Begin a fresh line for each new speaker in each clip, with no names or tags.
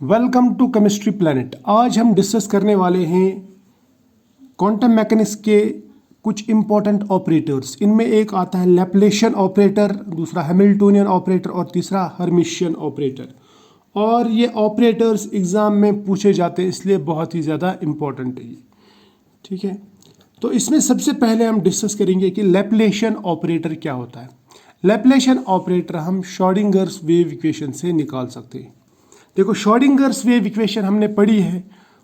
Welcome to chemistry planet. आज हम discuss करने वाले हैं क्वांटम मैकेनिक्स के कुछ इंपॉर्टेंट ऑपरेटर्स। इनमें एक आता है लैप्लेशियन ऑपरेटर, दूसरा हैमिल्टोनियन ऑपरेटर और तीसरा हर्मिशियन ऑपरेटर। और ये ऑपरेटर्स एग्ज़ाम में पूछे जाते हैं, इसलिए बहुत ही ज़्यादा इम्पॉर्टेंट है ये। ठीक है, तो इसमें सबसे पहले हम डिस्कस करेंगे कि लैप्लेशियन ऑपरेटर क्या होता है। लैप्लेशियन ऑपरेटर हम श्रोडिंगर्स वेव इक्वेशन से निकाल सकते हैं। देखो, श्रोडिंगर्स वेव इक्वेशन हमने पढ़ी है,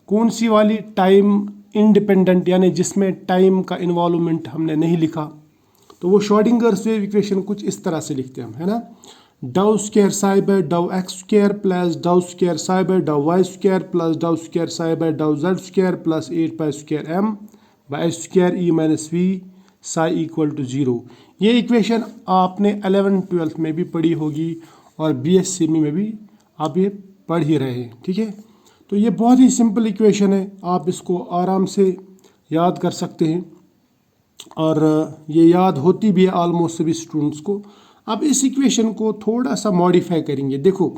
कौन सी वाली? टाइम इंडिपेंडेंट, यानी जिसमें टाइम का इन्वॉल्वमेंट हमने नहीं लिखा। तो वो श्रोडिंगर्स वेव इक्वेशन कुछ इस तरह से लिखते हैं हम, है ना। Dow square psi by dow x square plus dow square psi by dow y square plus dow square psi by dow z square plus 8 pi square m by h square E minus V psi equal to 0। ये equation आपने 11th-12th में भी पढ़ी होगी और BSc में भी आप ये पढ़ ही रहे हैं। ठीक है, तो ये बहुत ही सिंपल इक्वेशन है, आप इसको आराम से याद कर सकते हैं और ये याद होती भी है ऑलमोस्ट सभी स्टूडेंट्स को। अब इस इक्वेशन को थोड़ा सा मॉडिफाई करेंगे। देखो,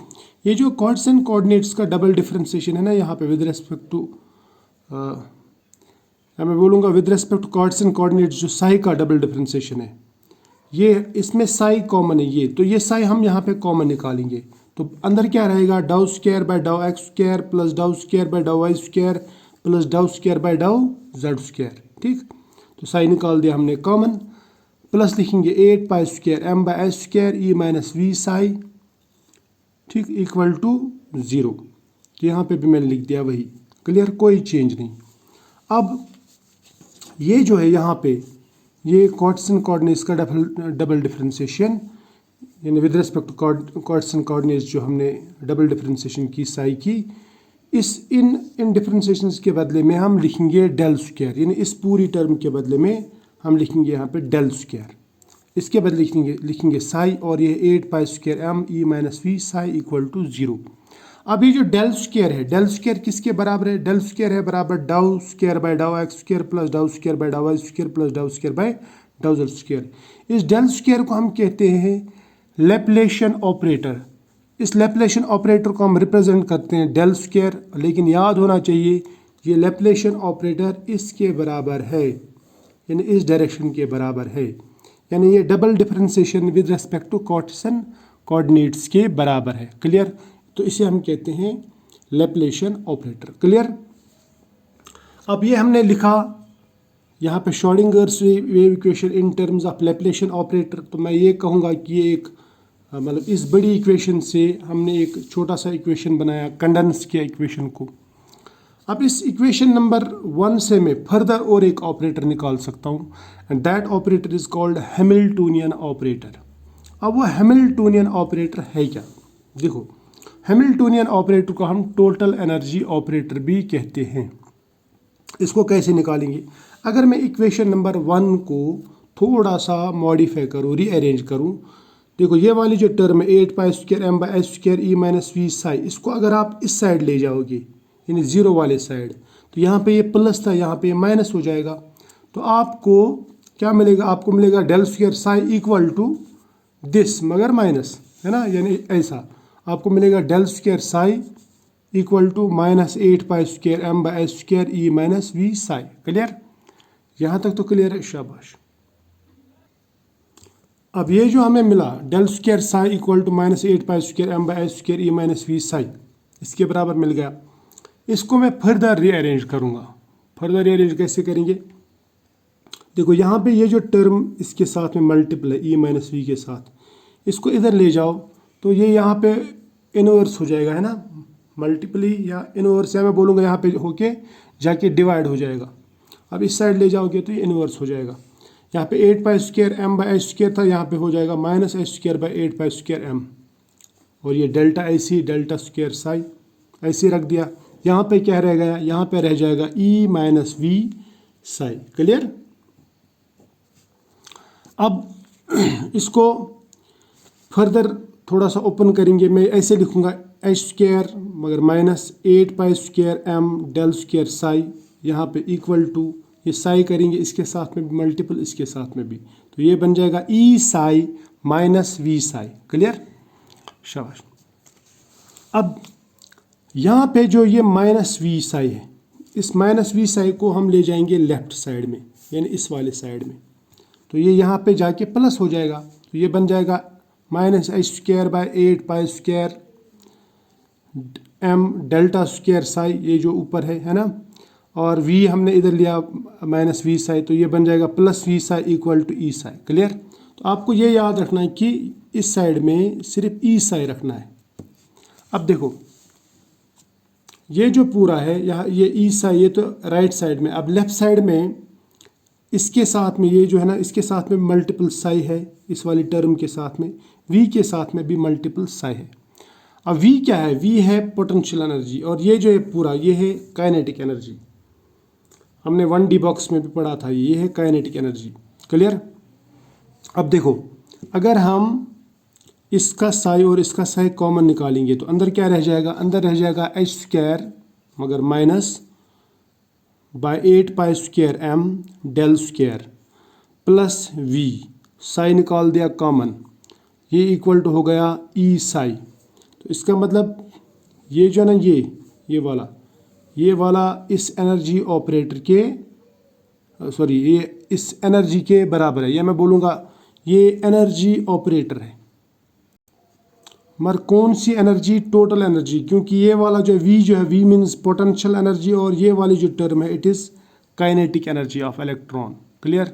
ये जो कार्टेशियन कोऑर्डिनेट्स का डबल डिफरेंशिएशन है ना, यहाँ पे विद रिस्पेक्ट टू मैं बोलूँगा with respect to Cartesian coordinates, जो साई का डबल डिफरेंशिएशन है, ये इसमें साई कॉमन है ये, तो ये साई हम यहाँ पे कॉमन निकालेंगे। तो अंदर क्या रहेगा? डाउ square by dow x square plus dow square by dow y square plus dow square by dow z square. ठीक, तो साई निकाल दिया हमने कॉमन, प्लस लिखेंगे 8 pi square m by h square E minus V psi, ठीक, equal to 0। यहाँ पे भी मैंने लिख दिया वही, क्लियर, कोई चेंज नहीं। अब ये जो है यहाँ पे ये कार्टेशियन कोऑर्डिनेट्स का डबल डिफरेंशिएशन, यानी with respect to Cartesian coordinates जो हमने डबल डिफरेंशिएशन की साई की, इन डिफरेंशिएशन के बदले में हम लिखेंगे डेल स्क्वायर, यानी इस पूरी टर्म के बदले में हम लिखेंगे यहाँ पे डेल स्क्वायर। इसके बदले लिखेंगे साई, और ये 8 pi square m E minus V psi equal to 0। अब ये जो डेल स्क्वायर है, डेल स्क्वायर किसके बराबर है? डेल स्क्वायर है बराबर dow square by dow x square plus dow square by dow y square plus dow square by dow z square. इस डेल स्क्वायर को हम कहते हैं लैप्लेशियन ऑपरेटर। इस लैप्लेशियन ऑपरेटर को हम रिप्रेजेंट करते हैं डेल स्क्वायर, लेकिन याद होना चाहिए ये लैप्लेशियन ऑपरेटर इसके बराबर है, यानी इस डायरेक्शन के बराबर है, यानी ये double differentiation with respect to Cartesian coordinates के बराबर है। क्लियर? तो इसे हम कहते हैं लैप्लेशियन ऑपरेटर। क्लियर? अब ये हमने लिखा यहाँ पे Schrodinger's wave equation in terms of Laplacian operator. तो मैं ये कहूँगा कि ये एक मतलब इस बड़ी इक्वेशन से हमने एक छोटा सा इक्वेशन बनाया, कंडेंस किया इक्वेशन को। अब इस इक्वेशन नंबर 1 से मैं फर्दर और एक ऑपरेटर निकाल सकता हूँ, and that operator is called Hamiltonian operator. अब वो हैमिल्टोनियन ऑपरेटर है क्या? देखो, हैमिल्टोनियन ऑपरेटर को हम टोटल एनर्जी ऑपरेटर भी कहते हैं। इसको कैसे निकालेंगे? अगर मैं इक्वेशन नंबर 1 को थोड़ा सा मॉडिफाई करूँ, रीअरेंज करूँ, देखो ये वाली जो टर्म है 8 pi square m by h square E minus V psi, इसको अगर आप इस साइड ले जाओगे, यानी 0 वाले साइड, तो यहाँ पे ये प्लस था, यहाँ पे ये माइनस हो जाएगा। तो आपको क्या मिलेगा? आपको मिलेगा del square psi equal to this, मगर माइनस, है ना, यानी ऐसा आपको मिलेगा del square psi equal to minus 8 pi square m by h square E minus V psi. Clear? यहाँ तक तो क्लियर है, शाबाश। अब ये जो हमें मिला del square psi equal to minus 8 pi square m by h square E minus V psi, इसके बराबर मिल गया। इसको मैं फर्दर रीअरेंज करूँगा। फर्दर रीअरेंज कैसे करेंगे? देखो, यहाँ पे ये जो टर्म इसके साथ में मल्टीपल है ई माइनस वी के साथ, इसको इधर ले जाओ तो ये यहाँ पे इनवर्स हो जाएगा, है ना, मल्टीपली या इनवर्स, या मैं बोलूँगा यहाँ पे होके जाके डिवाइड हो जाएगा। अब इस साइड ले जाओगे तो ये इनवर्स हो जाएगा। यहाँ पे 8 pi square m by h square था, यहाँ पे हो जाएगा minus h square by 8 pi square m, और ये डेल्टा ऐसी डेल्टा स्क्वायर साई ऐसे रख दिया। यहाँ पे क्या रह गया? यहाँ पे रह जाएगा ई माइनस वी साई। क्लियर? अब इसको फर्दर थोड़ा सा ओपन करेंगे। मैं ऐसे लिखूँगा एच स्क्वायर मगर minus 8 pi square m del square psi, यहाँ पे इक्वल टू, ये साई करेंगे इसके साथ में भी मल्टीपल, इसके साथ में भी, तो ये बन जाएगा E psi minus V psi. Clear? शाबाश। अब यहाँ पे जो ये माइनस वी साई है, इस माइनस वी साई को हम ले जाएंगे लेफ्ट साइड में, यानी इस वाले साइड में। तो ये यहाँ पे जाके प्लस हो जाएगा, तो ये बन जाएगा minus h square by 8 pi square m delta square psi, ये जो ऊपर है ना, और v हमने इधर लिया माइनस वी साई, तो ये बन जाएगा plus V psi equal to E psi. Clear? तो आपको ये याद रखना है कि इस साइड में सिर्फ ई साई रखना है। अब देखो ये जो पूरा है यहाँ, ये ई साई, ये तो राइट साइड में। अब लेफ्ट साइड में इसके साथ में ये जो है ना, इसके साथ में मल्टीपल साई है, इस वाली टर्म के साथ में v के साथ में भी मल्टीपल साई है। अब v क्या है? v है पोटेंशियल एनर्जी, और ये जो है पूरा ये है काइनेटिक एनर्जी। हमने 1D बॉक्स में भी पढ़ा था, ये है काइनेटिक एनर्जी। क्लियर? अब देखो अगर हम इसका साई और इसका साई कॉमन निकालेंगे तो अंदर क्या रह जाएगा? अंदर रह जाएगा एच स्क्वायर मगर minus by 8 pi square m del square plus V, psi निकाल दिया कॉमन, ये इक्वल टू हो गया ई साई। तो इसका मतलब ये जो है ना, ये वाला इस एनर्जी ऑपरेटर के सॉरी ये इस एनर्जी के बराबर है, या मैं बोलूँगा ये एनर्जी ऑपरेटर है। मगर कौन सी एनर्जी? टोटल एनर्जी, क्योंकि ये वाला जो v जो है, v मीन्स पोटेंशियल एनर्जी, और ये वाली जो टर्म है it is kinetic energy of electron. Clear?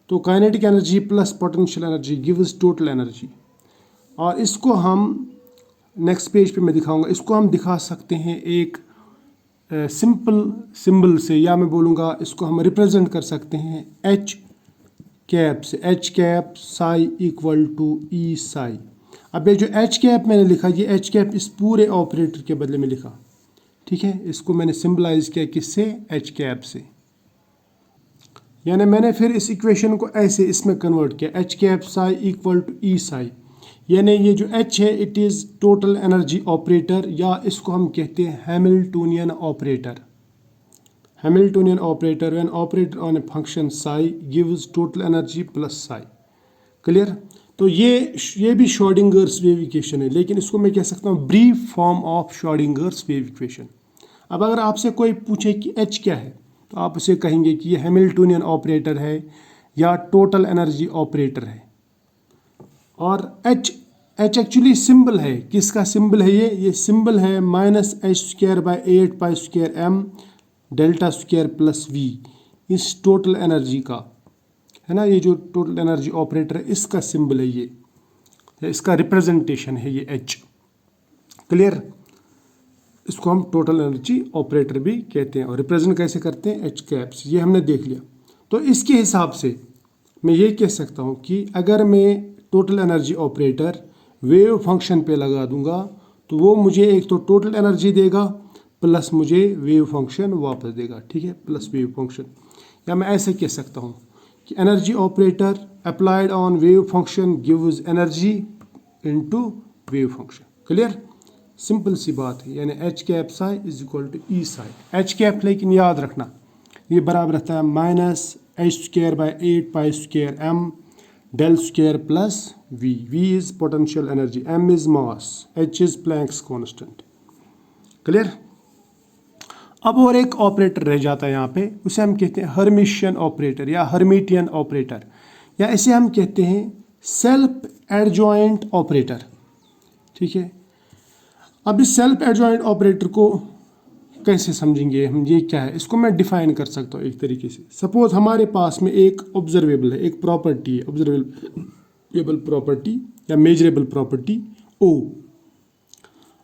तो kinetic energy plus potential energy gives total energy. और इसको हम नेक्स्ट पेज पे मैं दिखाऊंगा, इसको हम दिखा सकते हैं एक सिंपल सिंबल से, या मैं बोलूँगा इसको हम रिप्रेजेंट कर सकते हैं एच कैप से। H cap psi equal to E psi. अब ये जो एच कैप मैंने लिखा, ये एच कैप इस पूरे ऑपरेटर के बदले में लिखा, ठीक है? इसको मैंने सिंबलाइज किया किससे? एच कैप से। यानी मैंने फिर इस इक्वेशन को ऐसे इसमें कन्वर्ट किया, H cap psi equal to E psi. यानी ये जो H है it is total energy operator, या इसको हम कहते हैं Hamiltonian operator. Hamiltonian operator when operator on a function psi gives total energy plus psi. Clear? तो ये भी श्रोडिंगर्स वेव इक्वेशन है, लेकिन इसको मैं कह सकता हूँ brief form of Schrödinger's wave equation. अब अगर आपसे कोई पूछे कि H क्या है, तो आप उसे कहेंगे कि ये हैमिल्टोनियन ऑपरेटर है या टोटल एनर्जी ऑपरेटर है। और H एक्चुअली सिंबल है, किसका सिंबल है? ये सिंबल है minus h square by 8 pi square m delta square plus V, इस टोटल एनर्जी का है ना। ये जो टोटल एनर्जी ऑपरेटर है इसका सिंबल है, ये इसका रिप्रेजेंटेशन है ये H। क्लियर? इसको हम टोटल एनर्जी ऑपरेटर भी कहते हैं, और रिप्रेजेंट कैसे करते हैं? H caps. ये हमने देख लिया। तो इसके हिसाब से मैं ये कह सकता हूँ कि अगर मैं total energy operator wave function पे लगा दूंगा तो वो मुझे एक तो टोटल एनर्जी देगा प्लस मुझे वेव फंक्शन वापस देगा, ठीक है? Plus wave function. या मैं ऐसे कह सकता हूँ कि energy operator applied on wave function gives energy into wave function. Clear? Simple सी बात है। यानी H cap psi is equal to E psi. H cap लेकिन याद रखना ये बराबर रहता है minus h square by 8 pi square m del square plus V. V is potential energy, m is mass, h is Planck's constant. Clear? अब और एक ऑपरेटर रह जाता है यहाँ पे, उसे हम कहते हैं हर्मिशियन ऑपरेटर या हर्मिटियन ऑपरेटर, या इसे हम कहते हैं सेल्फ एडजॉइंट ऑपरेटर। ठीक है? अब इस सेल्फ एडजॉइंट ऑपरेटर को कैसे समझेंगे हम? ये क्या है? इसको मैं डिफाइन कर सकता हूँ एक तरीके से। सपोज हमारे पास में एक ऑब्जर्वेबल है, एक प्रॉपर्टी है, ऑब्जर्वेबल प्रॉपर्टी या मेजरेबल प्रॉपर्टी O,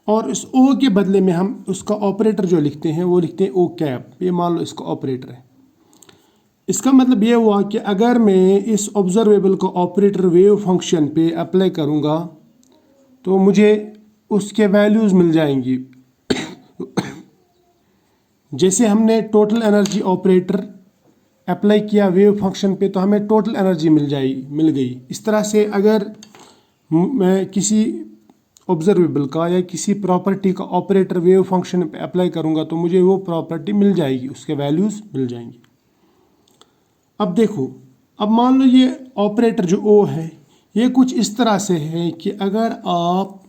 और इस O के बदले में हम उसका ऑपरेटर जो लिखते हैं वो लिखते हैं O कैप। ये मान लो इसका ऑपरेटर है। इसका मतलब ये हुआ कि अगर मैं इस ऑब्जर्वेबल को ऑपरेटर वेव फंक्शन पे अप्लाई करूँगा तो मुझे उसके वैल्यूज़ मिल जाएंगी। जैसे हमने टोटल एनर्जी ऑपरेटर अप्लाई किया वेव फंक्शन पे तो हमें टोटल एनर्जी मिल गई। इस तरह से अगर मैं किसी ऑब्जर्वेबल का या किसी प्रॉपर्टी का ऑपरेटर वेव फंक्शन पे अप्लाई करूँगा तो मुझे वो प्रॉपर्टी मिल जाएगी, उसके वैल्यूज़ मिल जाएंगी। अब देखो, अब मान लो ये ऑपरेटर जो O है ये कुछ इस तरह से है कि अगर आप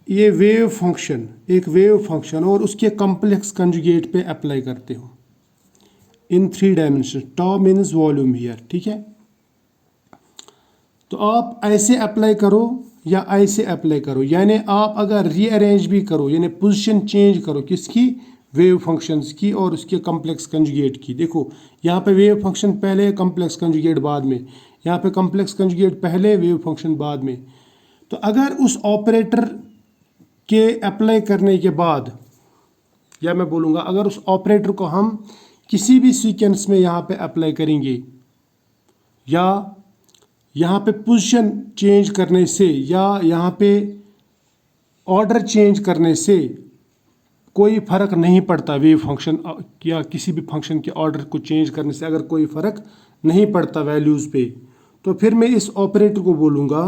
ये वेव फंक्शन, एक वेव फंक्शन और उसके कॉम्प्लेक्स कंजुगेट पे अप्लाई करते हो इन 3 dimension. Tau means volume here, ठीक है। तो आप ऐसे अप्लाई करो या ऐसे अप्लाई करो, यानी आप अगर रीअरेंज भी करो, यानी पोजीशन चेंज करो किसकी, वेव फंक्शंस की और उसके कॉम्प्लेक्स कंजुगेट की। देखो यहाँ पे वेव फंक्शन पहले, कॉम्प्लेक्स कंजुगेट बाद में, यहाँ पे कॉम्प्लेक्स कंजुगेट पहले, वेव फंक्शन बाद में। तो अगर उस ऑपरेटर के अप्लाई करने के बाद, या मैं बोलूँगा अगर उस ऑपरेटर को हम किसी भी सीक्वेंस में यहाँ पे अप्लाई करेंगे, या यहाँ पे पोजीशन चेंज करने से, या यहाँ पे ऑर्डर चेंज करने से कोई फ़र्क नहीं पड़ता, वेव फंक्शन या किसी भी फंक्शन के ऑर्डर को चेंज करने से अगर कोई फ़र्क नहीं पड़ता वैल्यूज़ पे, तो फिर मैं इस ऑपरेटर को बोलूँगा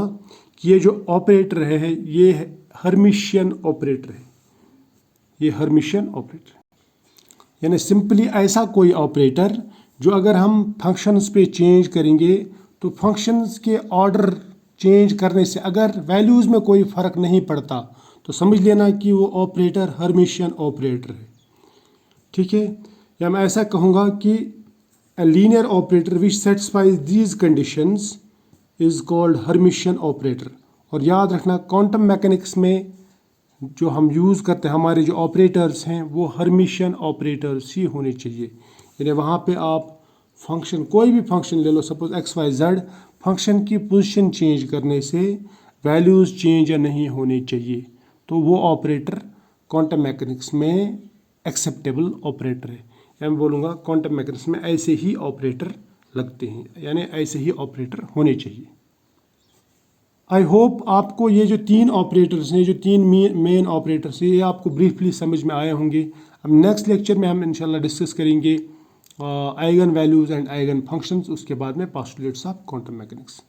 कि ये जो ऑपरेटर है ये हर्मिशियन ऑपरेटर है, ये हर्मिशियन ऑपरेटर। यानी सिंपली ऐसा कोई ऑपरेटर जो अगर हम फंक्शंस पे चेंज करेंगे तो फंक्शंस के ऑर्डर चेंज करने से अगर वैल्यूज़ में कोई फ़र्क नहीं पड़ता तो समझ लेना कि वो ऑपरेटर हर्मिशियन ऑपरेटर है, ठीक है। या मैं ऐसा कहूँगा कि a linear operator which satisfies these conditions is called Hermitian operator. और याद रखना क्वांटम मैकेनिक्स में जो हम यूज़ करते हैं, हमारे जो ऑपरेटर्स हैं वो हर्मिशियन ऑपरेटर्स ही होने चाहिए। यानी वहाँ पे आप फंक्शन, कोई भी फंक्शन ले लो, suppose X Y Z, function की पोजीशन चेंज करने से वैल्यूज़ चेंज नहीं होने चाहिए, तो वो ऑपरेटर क्वांटम मैकेनिक्स में एक्सेप्टेबल ऑपरेटर है। या मैं बोलूँगा क्वांटम मैकेनिक्स में ऐसे ही ऑपरेटर लगते हैं, यानी ऐसे ही ऑपरेटर होने चाहिए। आई होप आपको ये जो 3 ऑपरेटर्स हैं, जो 3 मेन ऑपरेटर्स हैं, ये आपको ब्रीफली समझ में आए होंगे। अब नेक्स्ट लेक्चर में हम इंशाल्लाह डिस्कस करेंगे eigen values and eigen functions, उसके बाद में पोस्टुलेट्स ऑफ क्वांटम मैकेनिक्स।